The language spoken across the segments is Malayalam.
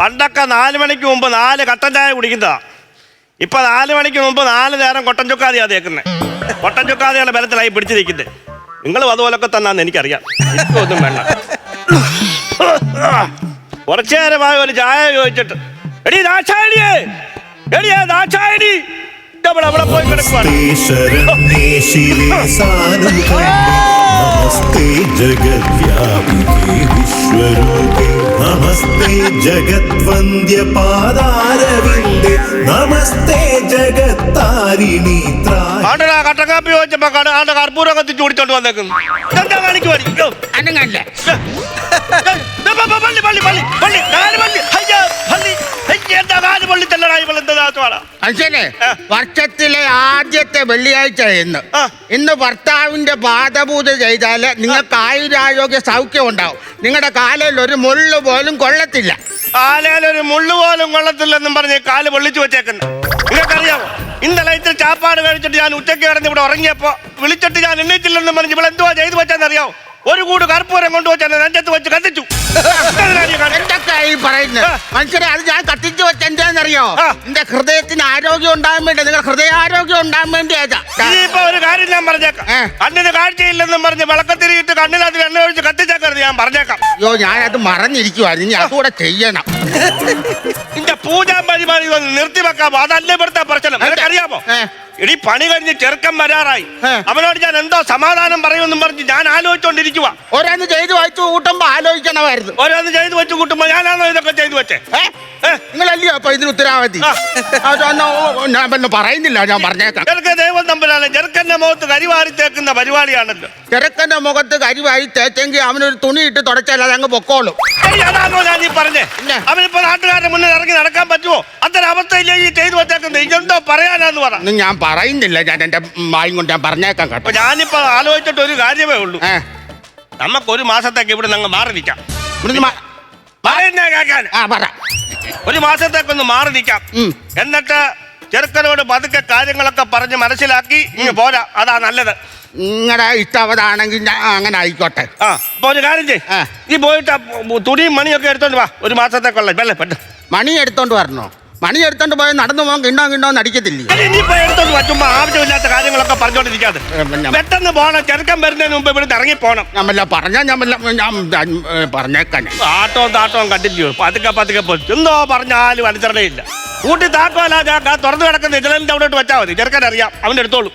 പണ്ടൊക്കെ 4 മണിക്ക് മുമ്പ് 4 കട്ടൻ ചായ കുടിക്കുന്നതാ. ഇപ്പൊ 4 മണിക്ക് മുമ്പ് 4 നേരം കൊട്ടൻ ചുക്കാതിയാ തേക്കുന്നത്. കൊട്ടൻ ചുക്കാതിയുടെ ബലത്തിലായി പിടിച്ചിരിക്കുന്നത്. നിങ്ങളും അതുപോലൊക്കെ തന്നാന്ന് എനിക്കറിയാം. എനിക്കൊന്നും വേണ്ട. കുറച്ചു നേരമായി ഒരു ചായ ചോദിച്ചിട്ട് എടീ ദാക്ഷായണിയേ, എടിയേ ദാക്ഷായണി, അവിടെ പോയി കിടക്കുവാണ്. നമസ്തേ ജഗദ്വ്യാപികേ വിശ്വരൂപേ നമസ്തേ ജഗദ്വന്ദ്യ പാദാരവിന്ദേ നമസ്തേ ജഗത്താരിണി ആണ്ടടാ കട്ടൻ കാപ്പി ചോദിച്ചപ്പോ ആണ്ട കർപ്പൂരം കത്തിച്ച് കുടിച്ചോണ്ട് വന്നേക്കുന്നു. എന്താ കാണിക്ക് പണി? വർഷത്തിലെ ആദ്യത്തെ വെള്ളിയാഴ്ച ഇന്ന് ഭർത്താവിന്റെ പാദപൂജ ചെയ്താല് നിങ്ങൾക്ക് ആയുരാരോഗ്യ സൗഖ്യം ഉണ്ടാവും. നിങ്ങളുടെ കാലിൽ ഒരു മുള്ളു പോലും കൊള്ളത്തില്ല. കാലയിലൊരു മുള്ളു പോലും കൊള്ളത്തില്ലെന്നും പറഞ്ഞ് കാല് പൊള്ളിച്ചു വെച്ചേക്കുന്നു. നിങ്ങൾക്കറിയാമോ, ഇന്നലെ ഇത്തിരി ചാപ്പാട് കഴിച്ചിട്ട് ഞാൻ ഉച്ചയ്ക്ക് കിടന്ന് ഇവിടെ ഉറങ്ങിയപ്പോ വിളിച്ചിട്ട് ഞാൻ എണ്ണീറ്റില്ലെന്നും പറഞ്ഞ് ഇവിടെ എന്തുവാ ചെയ്തു വെച്ചാന്നറിയാമോ? ഒരു കൂട് കർപ്പൂരം കൊണ്ടുവച്ചാൽ നെഞ്ചത്ത് വെച്ച് കത്തിച്ചു. എന്തൊക്കെയായി പറയുന്നത് മനുഷ്യരെ? അത് ഞാൻ കത്തിച്ചു വെച്ച എന്താണെന്നറിയോ? എന്റെ ഹൃദയത്തിന് ആരോഗ്യം ഉണ്ടാകാൻ വേണ്ടി, നിങ്ങൾ ഹൃദയാരോഗ്യം ഉണ്ടാകാൻ വേണ്ടി. ഇപ്പൊ ഒരു കാര്യം ഞാൻ പറഞ്ഞേക്കാം. കണ്ണിന് കാഴ്ചയില്ലെന്നും പറഞ്ഞ് വിളക്കത്തിരിയിട്ട് കണ്ണിനകത്ത് എണ്ണ ഒഴിച്ച് കത്തിച്ചേക്കരുത്, ഞാൻ പറഞ്ഞേക്കാം. അയ്യോ, ഞാനത് മറന്നിരിക്കുവായിരുന്നു. ഇനി അതുകൂടെ ചെയ്യണം. എന്റെ പൂജാ പരിപാടി നിർത്തിവെക്കാമോ? അതല്ലേ ഇവിടുത്തെ പ്രശ്നം. നിനക്കറിയാമോ, ഇനി പണി കഴിഞ്ഞ് ചെറുക്കൻ വരാറായി. അവനോട് ഞാൻ എന്തോ സമാധാനം പറയുമെന്നും പറഞ്ഞ് ഞാൻ ആലോചിച്ചോണ്ടിരിക്കുവാ. ഓരോന്ന് ചെയ്ത് വെച്ചു കൂട്ടുമ്പോ ആലോചിക്കണമായിരുന്നു. ഓരോന്ന് ചെയ്ത് വെച്ച് കൂട്ടുമ്പോ ഞാനാണോ ഇതൊക്കെ ചെയ്തു വെച്ചേ? നിങ്ങളല്ലയോ അപ്പൊ ഇതിന് ഉത്തരവാദി? ഞാൻ പറയുന്നില്ല, ഞാൻ പറഞ്ഞേക്കാം. ദൈവം തമ്പുരാനെ, ചെറുക്കന്റെ മുഖത്ത് കരിവാരി തേക്കുന്ന പരിപാടിയാണല്ലോ. ചെറുക്കന്റെ മുഖത്ത് കരിവാരി തേച്ചെങ്കിൽ അവനൊരു തുണി ഇട്ട് തുടച്ചാൽ അത് അങ്ങ് പൊക്കോളും. അതാണോ ഞാൻ ഈ പറഞ്ഞേ? അവനിപ്പോ നാട്ടുകാരുടെ മുന്നിൽ ഇറങ്ങി നടക്കാൻ പറ്റുമോ? അത്തരം അവസ്ഥയില്ലേ ഈ ചെയ്തു വെച്ചേക്കുന്നത്? ഇതെന്തോ പറയാനാന്ന് പറ. ഞാൻ പറയുന്നില്ല, ഞാൻ എന്റെ വായും കൊണ്ട് ഞാൻ പറഞ്ഞേക്കാം കേട്ടോ. ഞാനിപ്പോ ആലോചിച്ചിട്ട് ഒരു കാര്യമേ ഉള്ളൂ. നമുക്കൊരു മാസത്തേക്ക് ഇവിടെ ഞങ്ങൾ മാറി നിൽക്കാം. ഒരു മാസത്തേക്കൊന്ന് മാറി നിൽക്കാം. എന്നിട്ട് ചെറുക്കനോട് പതുക്കെ കാര്യങ്ങളൊക്കെ പറഞ്ഞ് മനസ്സിലാക്കി ഇങ്ങ് പോരാ. അതാ നല്ലത്. നിങ്ങളുടെ ഇഷ്ടവതാണെങ്കിൽ അങ്ങനെ ആയിക്കോട്ടെ. അപ്പൊ ഒരു കാര്യം ചെയ്യ്, നീ പോയിട്ട് തുണിയും മണിയൊക്കെ എടുത്തോണ്ട് വാ. ഒരു മാസത്തേക്കുള്ള വെള്ളം പെട്ടെന്ന്. മണി എടുത്തോണ്ട് വരണോ? മണി എടുത്തോണ്ട് പോയി നടന്നു പോകാൻ കിണ്ടോന്ന് അടിക്കത്തില്ലേ? ഇനിയിപ്പോ എടുത്തോണ്ട് പറ്റുമ്പോ ആവശ്യമില്ലാത്ത കാര്യങ്ങളൊക്കെ പറഞ്ഞോണ്ടിരിക്കാതെ പെട്ടെന്ന് പോകണം. ചെറുക്കൻ വരുന്നതിന് മുമ്പ് ഇവിടുന്ന് ഇറങ്ങി പോകണം. ഞാൻ പറഞ്ഞാൽ ഞാൻ പറഞ്ഞേക്കാൻ. ആട്ടവും താട്ടവും കണ്ടില്ലയോ? പതുക്കെ പതുക്കെ പോയി എന്തോ പറഞ്ഞാലും അനുസരണയില്ല. കൂട്ടി താക്കോല തുറന്നു കിടക്കുന്ന ഇജലിന്റെ അവിടോട്ട് വെച്ചാൽ മതി. ചെറുക്കൻ അറിയാം, അവൻ്റെ എടുത്തോളൂ.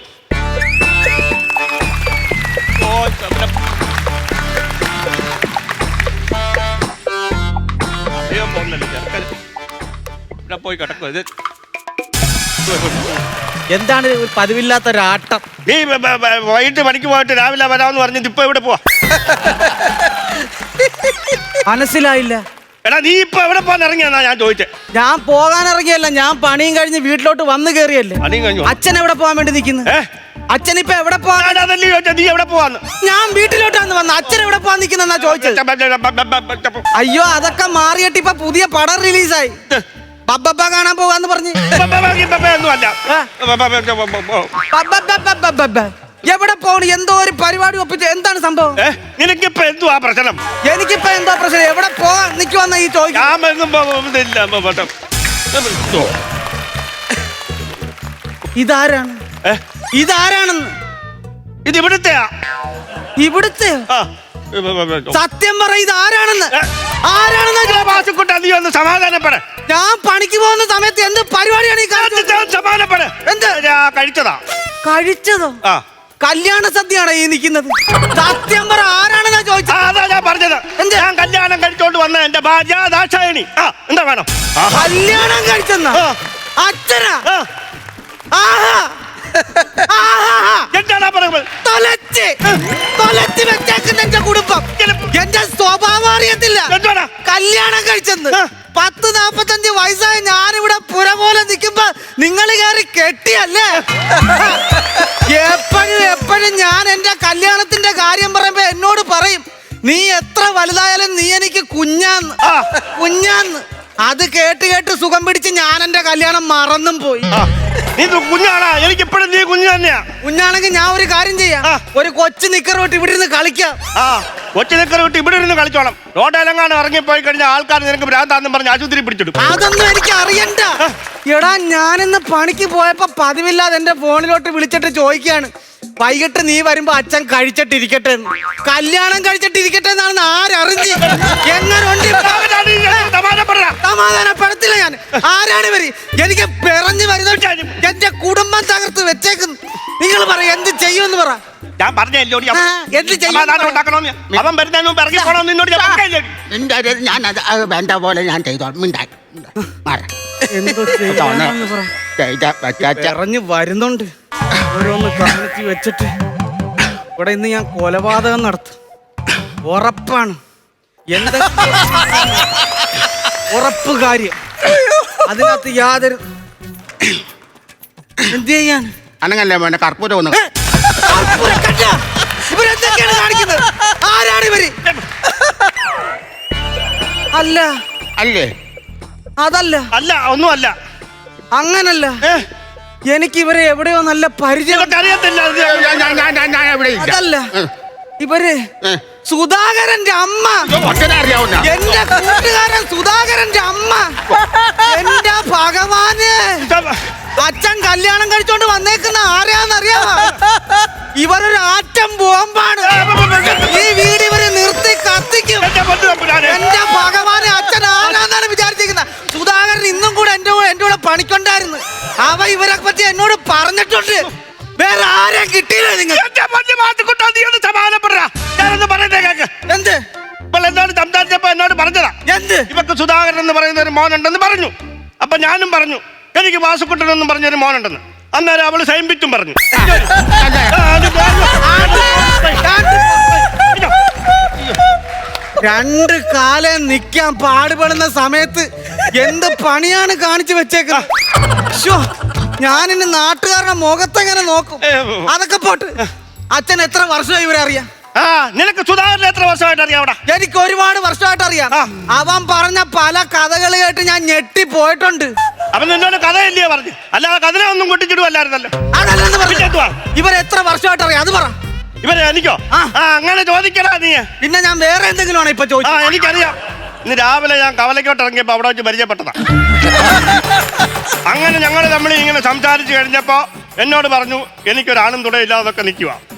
പോയി കിടക്കും. ഇത് എന്താണ് പതിവില്ലാത്ത ഒരാട്ടം? നീ വൈകിട്ട് പണിക്ക് പോയിട്ട് രാവിലെ വരാമെന്ന് പറഞ്ഞിട്ട് ഇപ്പൊ എവിടെ പോവാ? മനസ്സിലായില്ല. എടാ നീ ഇപ്പൊ എവിടെ പോകാൻ ഇറങ്ങിയെന്നാ ഞാൻ ചോദിച്ചേ. ഞാൻ പോകാൻ ഇറങ്ങിയല്ല, ഞാൻ പണിയും കഴിഞ്ഞ് വീട്ടിലോട്ട് വന്ന് കയറിയല്ലേ. അച്ഛൻ എവിടെ പോകാൻ വേണ്ടി നിൽക്കുന്നു? അച്ഛൻ ഇപ്പൊ എവിടെ പോകാൻ? അതല്ലേ ചോദിച്ചാ നീ എവിടെ പോവാന്ന്? ഞാൻ വീട്ടിലോട്ടാന്ന് വന്ന. അച്ഛൻ എവിടെ പോകാൻ നിൽക്കുന്നെന്നാ ചോദിച്ചത്. അയ്യോ, അതൊക്കെ മാറിയിട്ട് ഇപ്പൊ പുതിയ പടം റിലീസായി. ബബ്ബ കാണാൻ പോകാന്ന് പറഞ്ഞു. എവിടെ പോണു? എന്തോ ഒരു പരിപാടി ഒപ്പിച്ച്. എന്താണ് സംഭവം? നിനക്കിപ്പോ എന്തുവാ പ്രശ്നം? എനിക്കിപ്പോ എന്തോ പ്രശ്നം? എവിടെ പോകാൻ നിൽക്കുവന്ന ഈ ചോദിക്കും. ഇതാരാണ്? ഇതാരാണെന്ന്? ഇത് ഇവിടുത്തെയാ? ഇവിടുത്തെ? സത്യം പറ, ഇത് ആരാണെന്ന്? നീ ഒന്ന് സമാധാനപ്പെട. ഞാൻ പണിക്ക് പോകുന്ന സമയത്ത് എന്ത് പരിപാടിയാണ് ഈ സമാധാനപ്പെട. എന്ത് കഴിച്ചതാ? കഴിച്ചതോ? കല്യാണ സദ്യയാണോ ഈ നിൽക്കുന്നത്? സത്യം പറ, ആരാണെന്നാ ചോദിച്ചത്? അതാ ഞാൻ പറഞ്ഞത്. ഞാൻ കല്യാണം കഴിച്ചോണ്ട് വന്ന എന്റെ ഭാര്യ ദാക്ഷായണി. എന്താ വേണം? കല്യാണം കഴിച്ചെന്നാ? അച്ഛനാ? എന്താ പറയുന്നത്? തൊലച്ച് വെച്ചേക്കുന്ന എന്റെ കുടുംബം. എന്റെ സ്വഭാവം അറിയത്തില്ല. കല്യാണം കഴിച്ചെന്ന് 10-45 വയസ്സായ ഞാനിവിടെ പുര പോലെ നിൽക്കുമ്പോ നിങ്ങൾ കയറി കെട്ടിയല്ലേ? എപ്പോഴും ഞാൻ എന്റെ കല്യാണത്തിന്റെ കാര്യം പറയുമ്പോ എന്നോട് പറയും, നീ എത്ര വലുതായാലും നീ എനിക്ക് കുഞ്ഞാന്ന്. അത് കേട്ട് സുഖം പിടിച്ച് ഞാൻ എന്റെ കല്യാണം മറന്നും പോയി. നീ കുഞ്ഞാണാ, എനിക്ക് ഇപ്പോഴും നീ കുഞ്ഞു തന്നെയാ. കുഞ്ഞാണെങ്കിൽ ഞാൻ ഒരു കാര്യം ചെയ്യാം, ഒരു കൊച്ചു നിക്കർ വിട്ട് ഇവിടെ ഇരുന്ന് കളിക്കാം. ആ കൊച്ചു നിക്കർ വിട്ട് ഇവിടെ ഇരുന്ന് കളിച്ചോളാം. റോഡെലങ്ങാണ് ഇറങ്ങിപ്പോയി കഴിഞ്ഞാൽ ആൾക്കാർ നിനക്ക് ഭ്രാന്താന്നും പറഞ്ഞ് ആശുപത്രി പിടിച്ചെടുക്കും. അതൊന്നും എനിക്ക് അറിയണ്ട. എടാ ഞാനിന്ന് പണിക്ക് പോയപ്പോ പതിവില്ലാതെ എന്റെ ഫോണിലോട്ട് വിളിച്ചിട്ട് ചോദിക്കാണ്, വൈകിട്ട് നീ വരുമ്പോ അച്ഛൻ കഴിച്ചിട്ടിരിക്കട്ടെ, കല്യാണം കഴിച്ചിട്ടിരിക്കട്ടെ എന്നാണെന്ന് ആരറിഞ്ഞ്? എങ്ങനുണ്ട്? സമാധാനപ്പെടുത്തില്ല ഞാൻ. ആരാണ് ഇവര്? എനിക്ക് പിറഞ്ഞു വരുന്ന എന്റെ കുടുംബം തകർത്ത് വെച്ചേക്കുന്നു. നിങ്ങൾ പറ, എന്ത് ചെയ്യുമെന്ന് പറ. ഞാൻ പറഞ്ഞല്ലോ എന്ത് ചെയ്യും? അവൻ വരുന്നതിന് മുമ്പ് ഇറങ്ങി പോണോ നിന്നോട് ഞാൻ പറഞ്ഞില്ലേ? ഞാൻ അത് വേണ്ട പോലെ ഞാൻ ചെയ്തോളാം. എന്തോ ഇറങ്ങി വരുന്നുണ്ട്, ഓരോന്ന് കാണിച്ച് വെച്ചിട്ട്. ഇവിടെ ഇന്ന് ഞാൻ കൊലപാതകം നടത്തും, ഉറപ്പാണ്. എന്തൊക്കെ ഉറപ്പ് കാര്യം, അതിനകത്ത് യാതൊരു. എന്ത് ചെയ്യാൻ? അനങ്ങല്ലേ മോനെ കർപ്പൂരം ഒന്ന്. ഇവരെന്തൊക്കെയാണ് കാണിക്കുന്നത്? ആരാണ് ഇവര്? അല്ല അല്ലേ? അതല്ല. അല്ല, ഒന്നുമല്ല. അങ്ങനല്ല, എനിക്ക് ഇവരെ എവിടെയോ നല്ല പരിചയം. അറിയത്തില്ല. അതല്ല, ഇവര് സുധാകരന്റെ അമ്മ. അറിയാവുന്ന എന്റെ കൂട്ടുകാരൻ സുധാകരന്റെ അമ്മ. എന്റെ ഭഗവാന്, അച്ഛൻ കല്യാണം കഴിച്ചോണ്ട് വന്നേക്കുന്ന ആരാന്നറിയാമോ? ഇവരൊരു ആറ്റം ബോംബാണ്. ഈ വീട് ഇവര് നിർത്തി കത്തിക്കും. എന്റെ ഭഗവാനെ, അച്ഛൻ ആരാന്നാണ് വിചാരിച്ചിരിക്കുന്നത്? സുധാകരൻ ഇന്നും കൂടെ എന്റെ കൂടെ പണിക്കൊണ്ടായിരുന്നു. അവ ഇവരെ പറ്റി എന്നോട് പറഞ്ഞിട്ടുണ്ട്. വേറെ ആരെ കിട്ടിയില്ല നിങ്ങൾ? എന്ത് എന്നോട് സംസാരിച്ചപ്പോ എന്നോട് പറഞ്ഞതാ, എന്ത്? ഇവക്ക് സുധാകരൻ എന്ന് പറയുന്ന ഒരു മോനുണ്ടെന്ന് പറഞ്ഞു. അപ്പൊ ഞാനും പറഞ്ഞു എനിക്ക് വാസുക്കുട്ടൻ എന്നും പറഞ്ഞൊരു മോനുണ്ടെന്ന്. അന്നേരം അവള് സൈമ്പിച്ചും പറഞ്ഞു. രണ്ട് കാലം നിക്കാൻ പാടുപെടുന്ന സമയത്ത് എന്ത് പണിയാണ് കാണിച്ചു വെച്ചേക്കുന്നത്? ഞാനിന്ന് നാട്ടുകാരുടെ മുഖത്തെങ്ങനെ നോക്കും? അതൊക്കെ പോട്ട്. അച്ഛൻ എത്ര വർഷമായി ഇവരെ അറിയാം? നിനക്ക് സുധാകരൻ എത്ര വർഷമായിട്ട് അറിയാം? അവിടെ എനിക്ക് ഒരുപാട് വർഷമായിട്ട് അറിയാം. അവൻ പറഞ്ഞ പല കഥകൾ കേട്ട് ഞാൻ ഞെട്ടി പോയിട്ടുണ്ട്. അവൻ നിന്നോട് കഥയല്ലയോ പറഞ്ഞു, അല്ലാതെ കഥനെ ഒന്നും കൊട്ടിച്ചിടുവല്ലായിരുന്നല്ലോ. അതല്ലെന്ന് പറഞ്ഞു. ഇവരെത്ര വർഷമായിട്ട് അറിയാം അത് പറ. ഇവരെ എനിക്കോ? അങ്ങനെ ചോദിക്കടാ നീ. പിന്നെ ഞാൻ വേറെ എന്തെങ്കിലും ആണോ ഇപ്പൊ ചോദിച്ചത്? എനിക്കറിയാം. ഇന്ന് രാവിലെ ഞാൻ കവലയ്ക്കോട്ട് ഇറങ്ങിയപ്പോ അവിടെ വെച്ച് പരിചയപ്പെട്ടതാ. അങ്ങനെ ഞങ്ങൾ തമ്മിൽ ഇങ്ങനെ സംസാരിച്ചു കഴിഞ്ഞപ്പോ എന്നോട് പറഞ്ഞു എനിക്കൊരാണും തുടയില്ലാതൊക്കെ നിൽക്കുക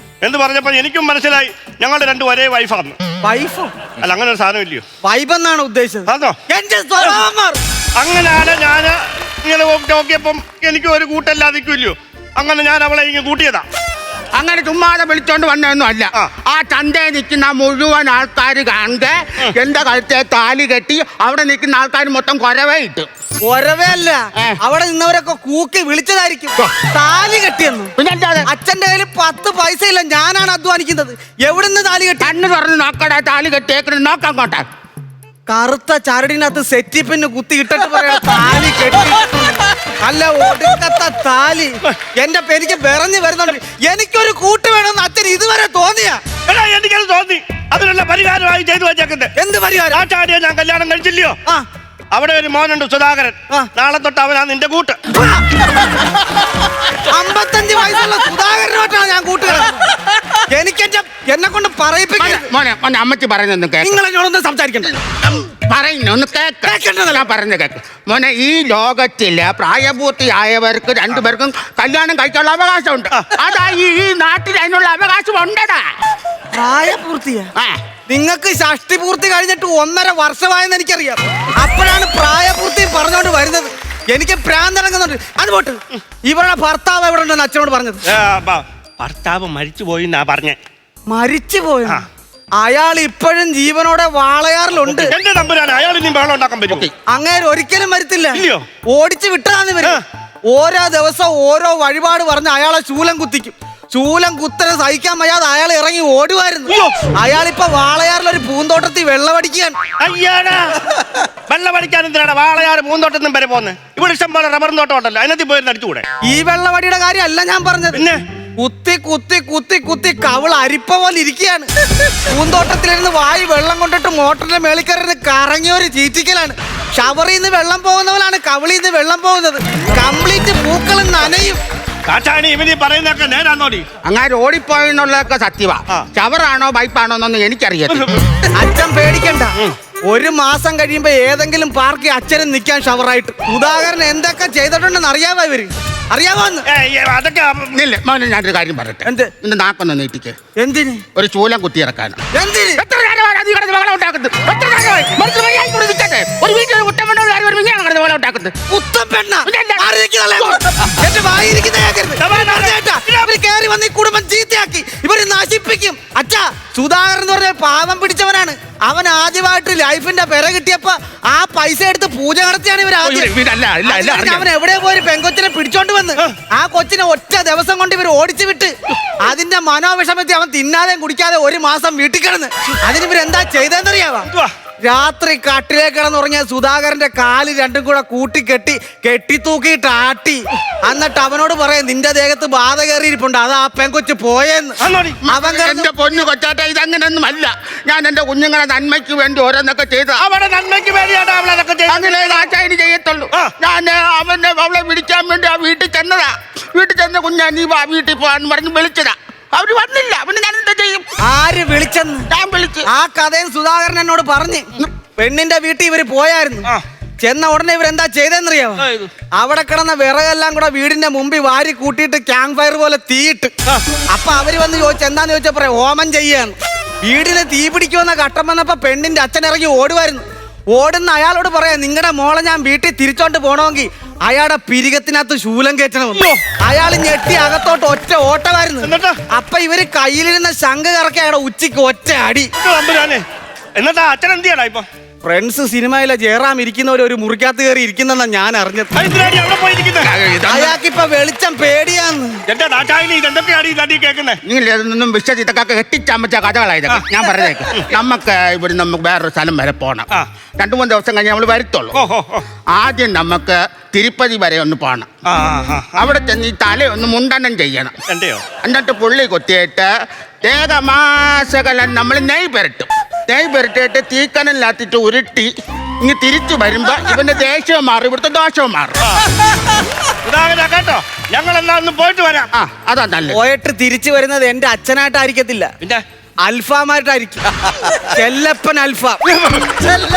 എന്ന് പറഞ്ഞപ്പോ എനിക്കും മനസ്സിലായി ഞങ്ങൾ രണ്ടും ഒരേ വൈഫാന്ന്. വൈഫോ? അല്ല, അങ്ങനെ ഒരു സാധനം ഇല്ലയോ? വൈബ് എന്നാണ് ഉദ്ദേശിച്ചത്. അതോ? അങ്ങനെയാണ് ഞാൻ ഇങ്ങനെ നോക്കിയപ്പം എനിക്ക് ഒരു കൂട്ടല്ലാതിരിക്കുമല്ലോ. അങ്ങനെ ഞാൻ അവളെ ഇങ്ങനെ കൂട്ടിയതാ. അങ്ങനെ ചുമ്മാതെ വിളിച്ചോണ്ട് വന്നതൊന്നും അല്ല. ആ ചന്തയിൽ നിൽക്കുന്ന മുഴുവൻ ആൾക്കാർ കാണുക എന്റെ കഴുത്തെ താലി കെട്ടി അവിടെ നിൽക്കുന്ന ആൾക്കാർ മൊത്തം കൊരവേ ഇട്ടു. കൊരവേ അല്ല, അവിടെ നിന്നവരൊക്കെ കൂക്കി വിളിച്ചതായിരിക്കും താലി കെട്ടിയെന്ന്. പിന്നെ അച്ഛന്റെ കയ്യിൽ 10 പൈസ ഇല്ല, ഞാനാണ് അധ്വാനിക്കുന്നത്. എവിടുന്ന് താലി കെട്ടി? കണ്ണ് തുറന്ന് നോക്കടാ, താലി കെട്ടിയേക്കണ് നോക്കാൻ കോട്ടെ. കറുത്ത ചരടിനകത്ത് സെറ്റിപ്പിന് കുത്തി ഇട്ടിട്ട് പറയാ താലി കെട്ടി. അല്ല, ഒടുക്കത്തെ താലി. എന്റെ എനിക്ക് വിറഞ്ഞു വരുന്നുണ്ട്. എനിക്കൊരു കൂട്ട് വേണമെന്ന് അച്ഛൻ ഇതുവരെ തോന്നിയാ? എനിക്കത് തോന്നി. അതിനുള്ള പരിഹാരമായി ചെയ്തു വെച്ചേക്കുന്നത്. എന്ത് പരിഹാരം? ആചാര്യ ഞാൻ കല്യാണം കഴിച്ചില്ലയോ? അവിടെ ഒരു മോനുണ്ട് സുധാകരൻ. നാളെ തൊട്ട് അവനാ നിന്റെ കൂട്ട്. 55 വയസ്സുള്ള സുധാകരനോട്ടാണ് ഞാൻ കൂട്ടുകാരൻ. എനിക്ക് എന്നെ കൊണ്ട് പറയിപ്പിക്കരുത്. മോനെ മോനെ അമ്മച്ചി പറയുന്നൊന്നും കേക്ക്. നിങ്ങൾ എന്നോടൊന്നും സംസാരിക്കണ്ട. പറയുന്നൊന്ന് കേൾക്കേണ്ടതല്ല പറഞ്ഞ കേക്ക്. മോനെ, ഈ ലോകത്തില് പ്രായപൂർത്തിയായവർക്ക് 2 പേർക്കും കല്യാണം കഴിക്കാനുള്ള അവകാശമുണ്ട്. അതാ ഈ നാട്ടിൽ അതിനുള്ള അവകാശം ഉണ്ടടാ. പ്രായപൂർത്തിയാ? നിങ്ങൾക്ക് ഷഷ്ടിപൂർത്തി കഴിഞ്ഞിട്ട് 1.5 വർഷമായെന്ന് എനിക്കറിയാം. അപ്പോഴാണ് പ്രായപൂർത്തി പറഞ്ഞോണ്ട് വരുന്നത്. എനിക്ക് പ്രാന്തിറങ്ങുന്നുണ്ട്. അത് പോട്ട്, ഇവരുടെ ഭർത്താവ് എവിടെ ഉണ്ടെന്ന് അച്ഛനോട് പറഞ്ഞത്? ഭർത്താവ് മരിച്ചുപോയി എന്നാ പറഞ്ഞേ. മരിച്ചുപോയോ? അയാൾ ഇപ്പോഴും ജീവനോടെ വാളയാറിലുണ്ട്. എന്റെ തമ്പുരാനെ, അയാൾ ഇനി ബഹളം ഉണ്ടാക്കാൻ പറ്റും? അങ്ങേര് ഒരിക്കലും വരത്തില്ല. ഇല്ലയോ? ഓടിച്ചു വിട്ടതാന്ന് വരും. ഓരോ ദിവസം ഓരോ വഴിപാട് പറഞ്ഞ് അയാളെ ശൂലം കുത്തിക്കും. ശൂലം കുത്തനെ സഹിക്കാൻ വയ്യാതെ അയാൾ ഇറങ്ങി ഓടുമായിരുന്നു. അയാളിപ്പോ വാളയാറിലൊരു പൂന്തോട്ടത്തിൽ വെള്ളമടിക്കുകയാണ്. അയ്യാടാ, വെള്ളമടിക്കാൻ എന്തിനാണ് വാളയാറ് പൂന്തോട്ടത്തിനും വരെ പോകുന്നത്? ഇവിടെ ഇഷ്ടം പോലെ റബ്ബറും തോട്ടം ഉണ്ടല്ലോ, അതിനകത്ത് പോയി അടിച്ചുകൂടെ? ഈ വെള്ളമടിയുടെ കാര്യമല്ല ഞാൻ പറഞ്ഞത്. പിന്നെ കുത്തി കുത്തി കുത്തി കുത്തി കവിൾ അരിപ്പ പോലെ ഇരിക്കുകയാണ്. പൂന്തോട്ടത്തിലിരുന്ന് വായി വെള്ളം കൊണ്ടിട്ട് മോട്ടറിന്റെ മേളിക്കറിന് കറങ്ങിയൊരു ചീറ്റിക്കലാണ്. ഷവറിൽ നിന്ന് വെള്ളം പോകുന്ന പോലാണ് കവിളിൽ നിന്ന് വെള്ളം പോകുന്നത്. കംപ്ലീറ്റ് പൂക്കളും നനയും. കാട്ടാണി ഇവനീ പറയുന്നൊക്കെ നേരാന്നോടി? അങ്ങനെ ഓടിപ്പോയെന്നുള്ളതൊക്കെ സത്യവാ. ഷവറാണോ പൈപ്പാണോ എന്നൊന്നും എനിക്കറിയാം. അച്ഛൻ പേടിക്കണ്ട. ഒരു മാസം കഴിയുമ്പോ ഏതെങ്കിലും പാർക്കിൽ അച്ഛനും നിൽക്കാൻ ഷവറായിട്ട്. ഉദാഹരണം എന്തൊക്കെ ചെയ്തിട്ടുണ്ടെന്ന് അറിയാവോ ഇവര്? അറിയാവോ? അതൊക്കെ ഇല്ല മോനെ, ഞാനൊരു കാര്യം പറയട്ടെ. എന്ത്? നിന്റെ നാക്കൊന്ന് നീട്ടിക്ക്. എന്തിന്? ഒരു ചൂലം കുത്തിയിറക്കാനാ. എന്തിന്? എത്ര നേരമായി നീ കിടന്ന് ബഹളം ഉണ്ടാക്കുന്നത്? എത്ര നേരമായി? മനുഷ്യ മര്യാദയ്ക്ക് ഇവിടെ നിൽക്കട്ടെ. ഒരു വീട്ടിൽ ഒരു കുറ്റം കൊണ്ടുള്ള കാര്യം വരുമ്പോൾ ഇങ്ങനെയാണ് കിടന്ന് ബഹളം ഉണ്ടാക്കുന്നത്. ഉത്തം പെണ്ണ. ഇതെന്താ? മാറി നിൽക്കുന്നതല്ലേ? എന്റെ വായിരിക്കുന്ന കേൾക്കരുത്. പറഞ്ഞേട്ടാ, ഇവര് കേറി വന്ന് ഈ കുടുംബം ചീത്തയാക്കി. ഇവര് നശിപ്പിക്കും. അച്ഛാ, സുധാകരൻ എന്ന് പറഞ്ഞ പാവം പിടിച്ചവനാണ്. അവൻ ആദ്യമായിട്ട് ലൈഫിന്റെ പെര കിട്ടിയപ്പോ ആ പൈസ എടുത്ത് പൂജ നടത്തിയാണ് ഇവർ ആദ്യം. അവൻ എവിടെ പോയി പെങ്കൊച്ചിനെ പിടിച്ചോണ്ട് വന്ന് ആ കൊച്ചിനെ ഒറ്റ ദിവസം കൊണ്ട് ഇവർ ഓടിച്ചു വിട്ട്. അതിന്റെ മനോവിഷമത്തിൽ അവൻ തിന്നാതെയും കുടിക്കാതെ ഒരു മാസം വീട്ടിൽ കിടന്ന്. അതിന് ഇവരെന്താ ചെയ്തെന്നറിയാവാ? രാത്രി കട്ടിലേ കിടന്നുറങ്ങിയ സുധാകരന്റെ കാല് രണ്ടും കൂടെ കെട്ടി തൂക്കിയിട്ട് ആട്ടി. എന്നിട്ട് അവനോട് പറയാം, നിന്റെ ദേഹത്ത് ബാധ കയറിയിരിപ്പുണ്ട്, അത് ആ പെങ്കൊച്ച് പോയെന്ന്. അവൻ എന്റെ പൊന്നു കൊച്ചാട്ട, ഇതങ്ങനൊന്നും അല്ല. ഞാൻ എന്റെ കുഞ്ഞുങ്ങളെ നന്മയ്ക്ക് വേണ്ടി ഓരോന്നൊക്കെ ചെയ്ത് അവരുടെ നന്മയ്ക്ക് വേണ്ടിയാണ് അവളതൊക്കെ ചെയ്തത്. അങ്ങനെ ആശാരി ചെയ്യത്തുള്ളൂ. ഞാൻ അവളെ വിളിക്കാൻ വേണ്ടി ആ വീട്ടിൽ ചെന്നതാ. വീട്ടിൽ ചെന്ന കുഞ്ഞാ നീ വാ വീട്ടിൽ പോവാന്ന് പറഞ്ഞ് വിളിച്ചതാ. അവര് വന്നില്ല. അവന് ഞാൻ എന്താ ചെയ്യും? ആര് വിളിച്ചെന്ന്? ഞാൻ വിളിച്ചു. ആ കഥയും സുധാകരൻ എന്നോട് പറഞ്ഞ്. പെണ്ണിന്റെ വീട്ടിൽ ഇവര് പോയായിരുന്നു. ചെന്ന ഉടനെ ഇവരെന്താ ചെയ്തെന്നറിയാവോ? അവിടെ കിടന്ന വിറകെല്ലാം കൂടെ വീടിന്റെ മുമ്പിൽ വാരി കൂട്ടിയിട്ട് ക്യാമ്പ് ഫയർ പോലെ തീയിട്ട്. അപ്പൊ അവര് വന്ന് ചോദിച്ചു, എന്താന്ന് ചോദിച്ചാ പറയാം, ഹോമം ചെയ്യാന്ന്. വീടിന് തീ പിടിക്കുമെന്ന ഘട്ടം വന്നപ്പോ പെണ്ണിന്റെ അച്ഛൻ ഇറങ്ങി ഓടുമായിരുന്നു. ഓടുന്ന അയാളോട് പറയാം, നിങ്ങളുടെ മോളെ ഞാൻ വീട്ടിൽ തിരിച്ചോണ്ട് പോണമെങ്കിൽ അയാളുടെ പിരികത്തിനകത്ത് ശൂലം കയറ്റണമെന്ന്. അയാൾ ഞെട്ടി അകത്തോട്ട് ഒറ്റ ഓട്ടമായിരുന്നു. അപ്പൊ ഇവര് കയ്യിലിരുന്ന ശംഖ് കറക്കി അയാളുടെ ഉച്ചക്ക് ഒറ്റ അടി. എന്നിട്ടാ അച്ഛൻ എന്ത് ചെയ്യടാ ഇപ്പൊ? ഫ്രണ്ട്സ് സിനിമയിലെ ജയറാം ഇരിക്കുന്നവര് ഒരു മുറിക്കകത്ത് കയറി ഇരിക്കുന്നെന്നാ ഞാൻ അറിഞ്ഞത്. അയാൾക്കിപ്പൊ വെളിച്ചം പേടിയാന്ന്. നിങ്ങൾ ഇതൊന്നും വിശ്വസിത്തൊക്കെ കെട്ടിച്ചമച്ച കഥകളായതൊക്കെ. ഞാൻ പറഞ്ഞേക്ക്, നമുക്ക് വേറൊരു സ്ഥലം വരെ പോകണം. 2-3 ദിവസം കഴിഞ്ഞ് നമ്മൾ വരത്തുള്ളൂ. ആദ്യം നമുക്ക് തിരുപ്പതി വരെ ഒന്ന് പോകണം. അവിടെ ചെന്ന് ഈ തലയൊന്ന് മുണ്ടനം ചെയ്യണം. എന്നിട്ട് പുള്ളി കൊത്തിയിട്ട് ദേഹമാസകലം നമ്മൾ നെയ് പുരട്ടിയിട്ട് തീക്കനല്ലാത്തിട്ട് ഉരുട്ടി ഇനി തിരിച്ചു വരുമ്പോ ഇവന്റെ ദേഷ്യവും മാറും, ഇവിടുത്തെ ദോഷവും മാറും. കേട്ടോ, ഞങ്ങളെല്ലാം ഒന്ന് പോയിട്ട് വരാം. അതാ നല്ലത്. പോയിട്ട് തിരിച്ചു വരുന്നത് എന്റെ അച്ഛനായിട്ടായിരിക്കത്തില്ല, പിന്നെ അൽഫാമായിട്ടായിരിക്കും. ചെല്ലപ്പൻ അൽഫാം.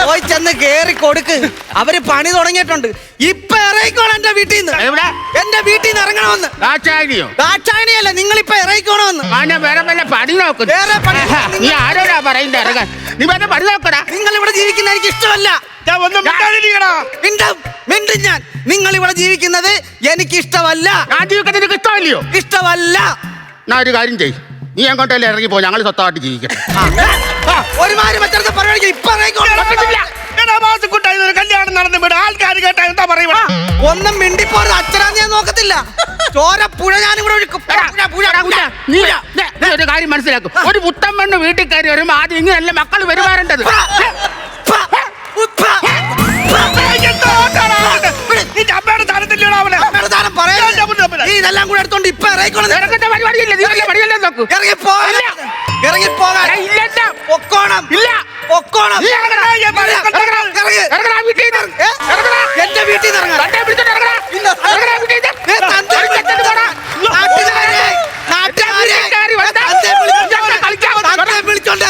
പോയി ചെന്ന് കേറി കൊടുക്ക്. അവര് പണി തുടങ്ങിയിട്ടുണ്ട്. ഇപ്പൊ ഇറങ്ങിക്കോണം എന്റെ വീട്ടിൽ നിന്ന്. എന്റെ വീട്ടിൽ നിന്ന് ഇറങ്ങണമെന്ന്. ദാക്ഷായണിയല്ല, നിങ്ങൾ ഇപ്പൊ ഇറങ്ങിക്കോണമെന്ന്. വേറെ വല്ല പണി നോക്കും. നീ ആരോടാ പറയുന്നത് ഇറങ്ങാൻ? നീ വേറെ പണി നോക്കടാ. നിങ്ങൾ ഇവിടെ ജീവിക്കുന്ന എനിക്ക് ഇഷ്ടമല്ല. മിണ്ടും ഞാൻ. നിങ്ങൾ ഇവിടെ ജീവിക്കുന്നത് എനിക്ക് ഇഷ്ടമല്ല. ഞാൻ ജീവിക്കുന്നത് എനിക്ക് ഇഷ്ടമല്ലയോ? ഇഷ്ടമല്ല. ഞാൻ ഒരു കാര്യം ചെയ്യും, നീ അങ്ങോട്ടല്ലേ ഇറങ്ങി പോ, ഞങ്ങൾ സ്വന്തമായിട്ട് ജീവിക്കട്ടെ. ഒരുമാതിരി മറ്റൊരു പരിപാടിക്ക് ഇപ്പൊ കല്യാണം നടന്നു വിടും. ആൾക്കാർ കേട്ടാ എന്താ പറയുക? ഒന്നും മിണ്ടിപ്പോறது. അച്ഛനാ ഞാൻ നോക്കത്തില്ല. ചോര പുഴ ഞാനിവിടെ ഒഴുക്കും. നീ ഒരു കാര്യം മനസ്സിലാക്കും, ഒരു പുത്തൻ പെണ്ണ് വീട്ടിൽ കയറി വരുമ്പോ ആദ്യം ഇങ്ങനെയല്ല മക്കൾ പെരുമാറേണ്ടത്. ഇതെല്ലാം കൂടെ എടുത്തോണ്ട് ഇപ്പൊ ഇറങ്ങിക്കോണം. പരിപാടിയില്ല, നോക്കൂ. ഇറങ്ങിപ്പോകാൻ പൊക്കോണം. ഇല്ല പൊക്കോണം. എന്റെ വീട്ടിൽ നിന്ന് വിളിച്ചോണ്ട്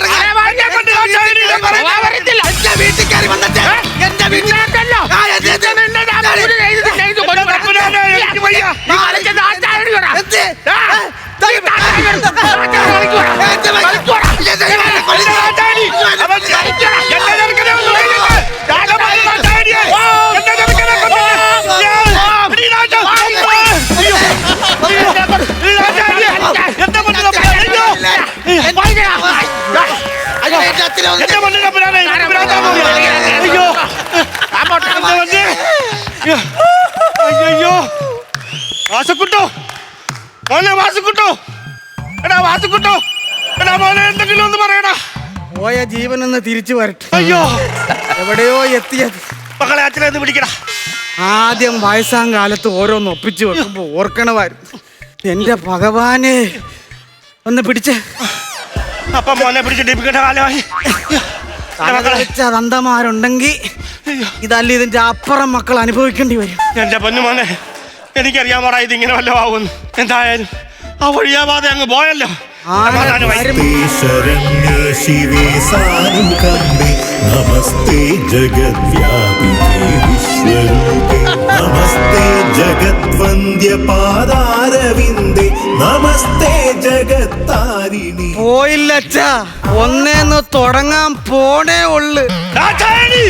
വീട്ടിൽ കയറി വന്നിട്ട് എന്റെ വീട്ടിൽ അയ്യോ വാസുക്കുട്ടോ, മോനെ വാസുക്കുട്ടോ, എടാ വാസുക്കുട്ടോ, എടാ മോനെ എന്തെങ്കിലും ഒന്ന് പറയടാ. പോയ ജീവനൊന്ന് തിരിച്ചു വരട്ടെ. അയ്യോ എവിടെയോ എത്തിയത്. മക്കളെ അച്ഛനെ ഒന്ന് പിടിക്കടാ. ആദ്യം വയസ്സാം കാലത്ത് ഓരോന്ന് ഒപ്പിച്ചു വെക്കുമ്പോ ഓർക്കണമായിരുന്നു. എന്റെ ഭഗവാനെ, ഒന്ന് പിടിച്ചേ. അപ്പൊ മോനെ പിടിച്ചിട്ട് കാലമായി. തലതെറിച്ച തന്തമാരുണ്ടെങ്കിൽ ഇതല്ല ഇതിന്റെ അപ്പുറം മക്കൾ അനുഭവിക്കേണ്ടി വരും. എന്റെ പൊന്നുമോനെ, എനിക്കറിയാമോടാ ഇതിങ്ങനെ വല്ലതും ആവുന്നു. എന്തായാലും ആ വഴിയാവാതെ അങ്ങ് പോയല്ലോ. സമാധാനമായി. ശരണ്യേ ശിവേ സാനുകമ്പേ നമസ്തേ ജഗദ്വ്യാപികേ വിശ്വരൂപേ നമസ്തേ ജഗദ്വന്ദ്യ പാദാരവിന്ദേ നമസ്തേ ജഗത്താരിണി. പോയില്ലച്ചാ, ഒന്നേന്ന് തുടങ്ങാൻ പോണേ ഉള്ളു. ദാക്ഷായണി!